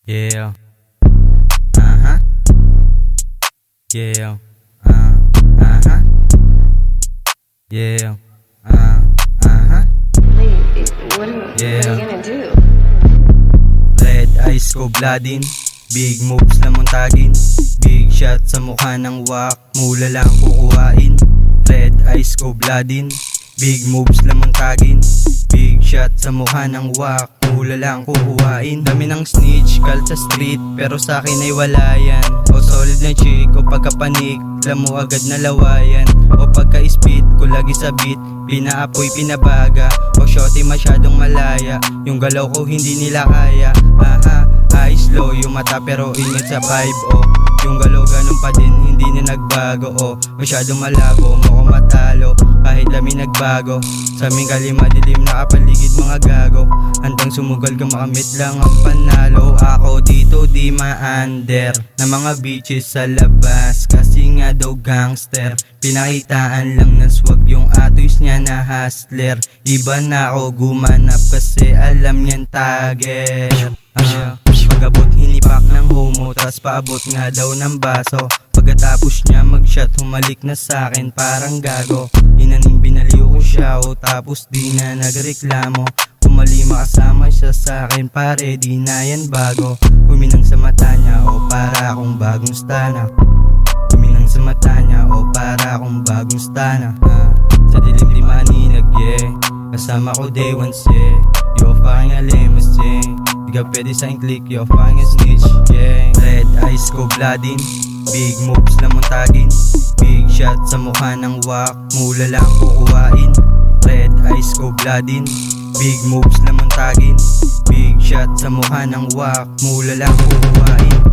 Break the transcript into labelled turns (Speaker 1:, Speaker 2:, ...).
Speaker 1: Yeah. Uh-huh. Yeah. Uh-huh. Yeah. Uh-huh.
Speaker 2: What are
Speaker 1: Yeah.
Speaker 2: you gonna do?
Speaker 1: Red eyes ko bladin, big moves na muntagin, big shot sa mukha ng wak, mula lang kukuhain. Red eyes ko bladin, big moves na muntagin, big shot sa mukha ng wak, mula lang kukuhain. Dami ng snitch, kal sa street, pero sa akin ay wala yan. O solid na chick, o pagkapanik, alam mo agad na lawayan. O pagka-speed ko lagi sa beat, pinaapoy pinabaga. O shorty masyadong malaya, yung galaw ko hindi nila kaya. Aha, eyes low yung mata pero ingat sa vibe. O yung galaw ganun pa din, hindi na nagbago. O masyadong malabo, mo ko matalo kahit dami nagbago. Sa aming kalima dilim nakapaligid mga gago, handang sumugal ka makamit lang ang panalo. Ako dito di ma-under na mga bitches sa labas, kasi nga daw gangster. Pinakitaan lang ng swag yung atoys niya na hustler. Iba na ako gumanap kasi alam niyan target. Pag-abot hinipak ng homo, tas paabot nga daw ng baso. Pagkatapos niya mag-shot, humalik na sa'kin parang gago. Inaning binaliw ko siya, o tapos di na nagreklamo. Kumalima kasama siya sa'kin, pare di na yan bago. Kuminang sa mata niya, o para akong bagong stana. Kuminang sa mata niya, o para akong bagong stana. Sa dilim di maninag, yeah. Kasama ko day one, yeah. Yo fucking alemas, yeah. Di ka pwede sa'king click, yo fucking snitch, yeah. Red eyes ko bladin, big moves na muntagin, big shot sa mukha ng wak, mula lang kukuhain. Red eyes ko bladin, big moves na muntagin, big shot sa mukha ng wak, mula lang kukuhain.